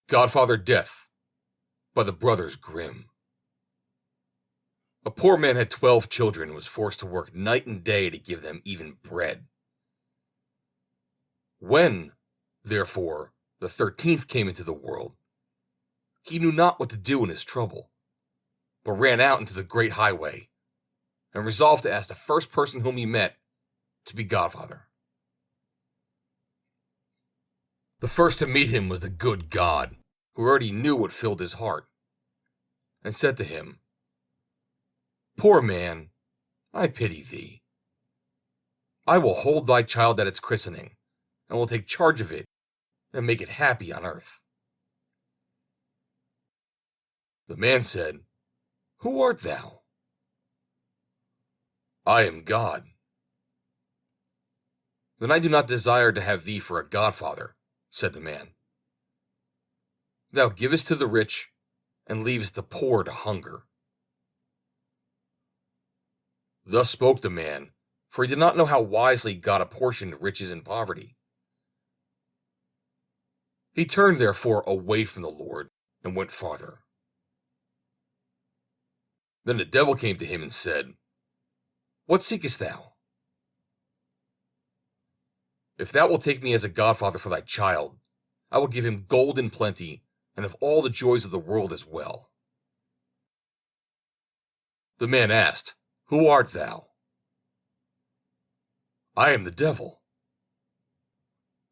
Godfather Death by the Brothers Grimm. A poor man had 12 children and was forced to work night and day to give them even bread. When, therefore, the 13th came into the world, he knew not what to do in his trouble, but ran out into the great highway and resolved to ask the first person whom he met to be godfather. The first to meet him was the good God, who already knew what filled his heart, and said to him, "Poor man, I pity thee. I will hold thy child at its christening, and will take charge of it, and make it happy on earth." The man said, "Who art thou?" "I am God." "Then I do not desire to have thee for a godfather," said the man. "Thou givest to the rich, and leavest the poor to hunger." Thus spoke the man, for he did not know how wisely God apportioned riches and poverty. He turned therefore away from the Lord, and went farther. Then the devil came to him and said, "What seekest thou?" "If thou wilt take me as a godfather for thy child, I will give him gold in plenty, and of all the joys of the world as well." The man asked, "Who art thou?" "I am the devil."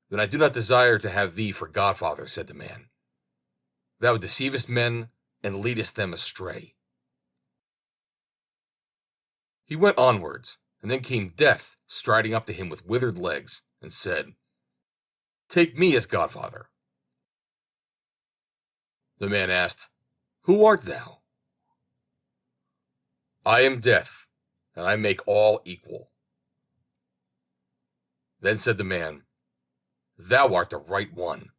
"Then I do not desire to have thee for godfather," said the man. "Thou deceivest men, and leadest them astray." He went onwards, and then came Death striding up to him with withered legs, and said, "Take me as godfather." The man asked, "Who art thou?" "I am Death, and I make all equal." Then said the man, "Thou art the right one.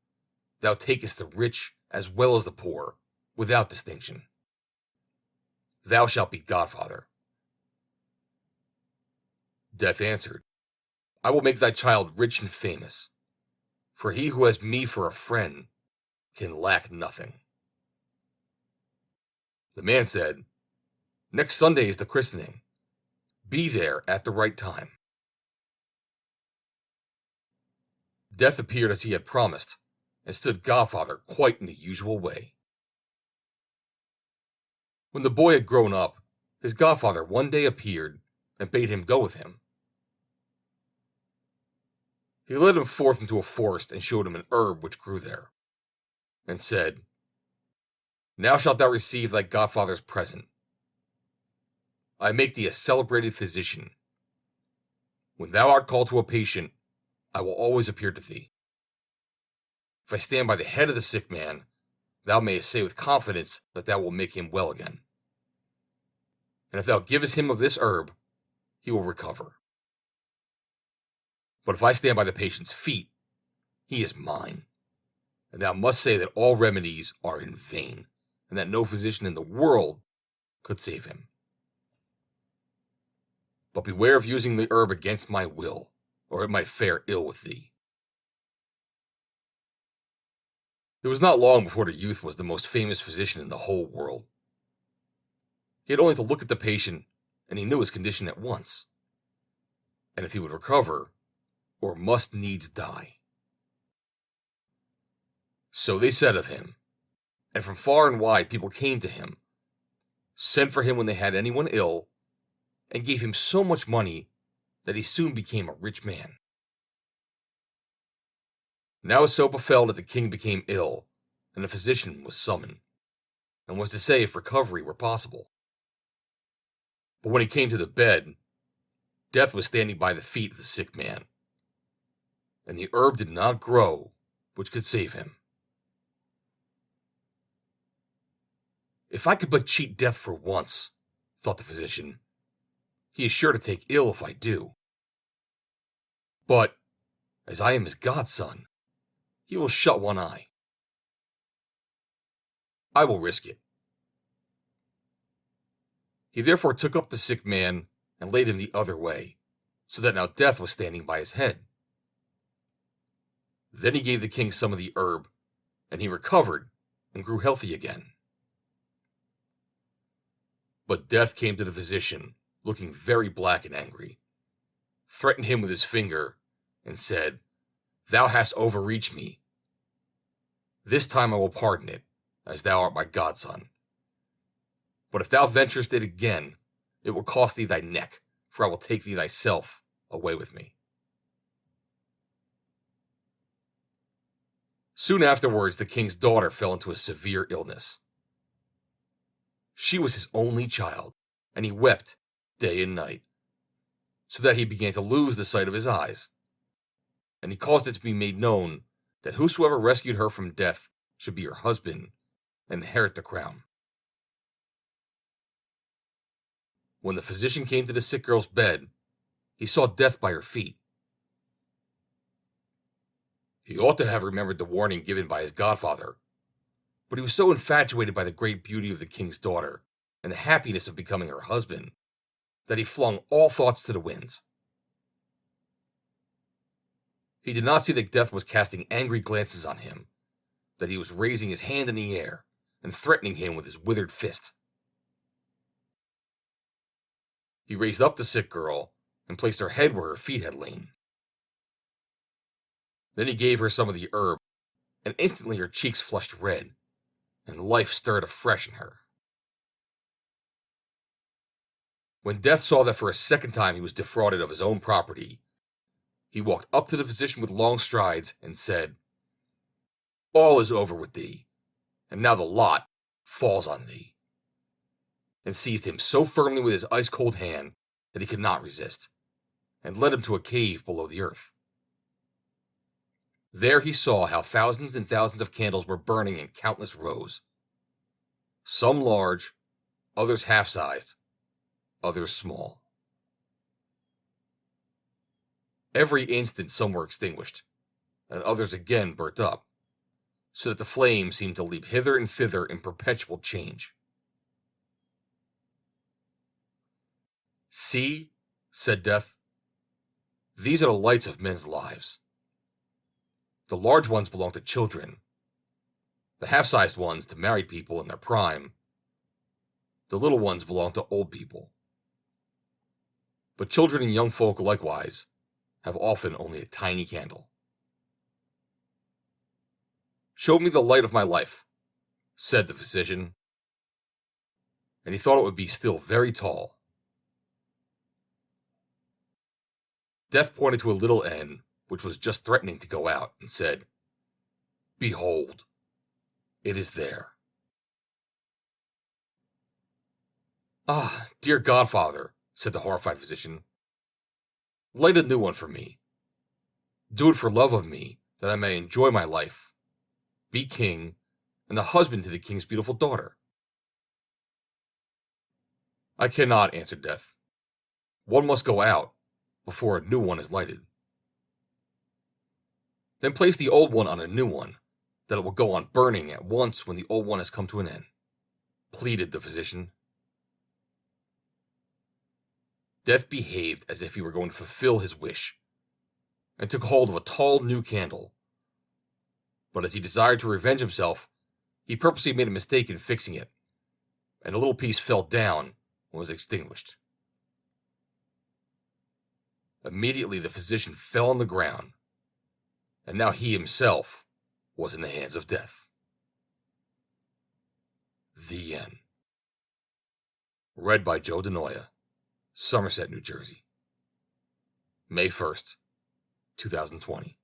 Thou takest the rich as well as the poor, without distinction. Thou shalt be godfather." Death answered, "I will make thy child rich and famous, for he who has me for a friend can lack nothing." The man said, "Next Sunday is the christening. Be there at the right time." Death appeared as he had promised, and stood godfather quite in the usual way. When the boy had grown up, his godfather one day appeared and bade him go with him. He led him forth into a forest and showed him an herb which grew there, and said, "Now shalt thou receive thy godfather's present. I make thee a celebrated physician. When thou art called to a patient, I will always appear to thee. If I stand by the head of the sick man, thou mayest say with confidence that thou wilt make him well again. And if thou givest him of this herb, he will recover. But if I stand by the patient's feet, he is mine, and thou must say that all remedies are in vain, and that no physician in the world could save him. But beware of using the herb against my will, or it might fare ill with thee." It was not long before the youth was the most famous physician in the whole world. He had only to look at the patient, and he knew his condition at once, and if he would recover, or must needs die. So they said of him, and from far and wide people came to him, sent for him when they had anyone ill, and gave him so much money that he soon became a rich man. Now it so befell that the king became ill, and a physician was summoned, and was to say if recovery were possible. But when he came to the bed, Death was standing by the feet of the sick man, and the herb did not grow which could save him. "If I could but cheat Death for once," thought the physician, "he is sure to take ill if I do. But, as I am his godson, he will shut one eye. I will risk it." He therefore took up the sick man and laid him the other way, so that now Death was standing by his head. Then he gave the king some of the herb, and he recovered and grew healthy again. But Death came to the physician, looking very black and angry, threatened him with his finger, and said, "Thou hast overreached me. This time I will pardon it, as thou art my godson. But if thou venturest it again, it will cost thee thy neck, for I will take thee thyself away with me." Soon afterwards, the king's daughter fell into a severe illness. She was his only child, and he wept day and night, so that he began to lose the sight of his eyes. And he caused it to be made known that whosoever rescued her from death should be her husband and inherit the crown. When the physician came to the sick girl's bed, he saw Death by her feet. He ought to have remembered the warning given by his godfather, but he was so infatuated by the great beauty of the king's daughter and the happiness of becoming her husband that he flung all thoughts to the winds. He did not see that Death was casting angry glances on him, that he was raising his hand in the air and threatening him with his withered fist. He raised up the sick girl and placed her head where her feet had lain. Then he gave her some of the herb, and instantly her cheeks flushed red, and life stirred afresh in her. When Death saw that for a second time he was defrauded of his own property, he walked up to the physician with long strides and said, "All is over with thee, and now the lot falls on thee," and seized him so firmly with his ice-cold hand that he could not resist, and led him to a cave below the earth. There he saw how thousands and thousands of candles were burning in countless rows, some large, others half-sized, others small. Every instant some were extinguished, and others again burnt up, so that the flames seemed to leap hither and thither in perpetual change. "See," said Death, "these are the lights of men's lives. The large ones belong to children, the half-sized ones to married people in their prime, the little ones belong to old people. But children and young folk likewise have often only a tiny candle." "Show me the light of my life," said the physician, and he thought it would be still very tall. Death pointed to a little end, which was just threatening to go out, and said, "Behold, it is there." "Ah, dear godfather," said the horrified physician, "light a new one for me. Do it for love of me, that I may enjoy my life, be king, and the husband to the king's beautiful daughter." "I cannot," answered Death. "One must go out before a new one is lighted." "Then place the old one on a new one, that it will go on burning at once when the old one has come to an end," pleaded the physician. Death behaved as if he were going to fulfill his wish, and took hold of a tall new candle. But as he desired to revenge himself, he purposely made a mistake in fixing it, and a little piece fell down and was extinguished. Immediately the physician fell on the ground, and now he himself was in the hands of Death. The end. Read by Joe DeNoia, Somerset, New Jersey. May 1st, 2020.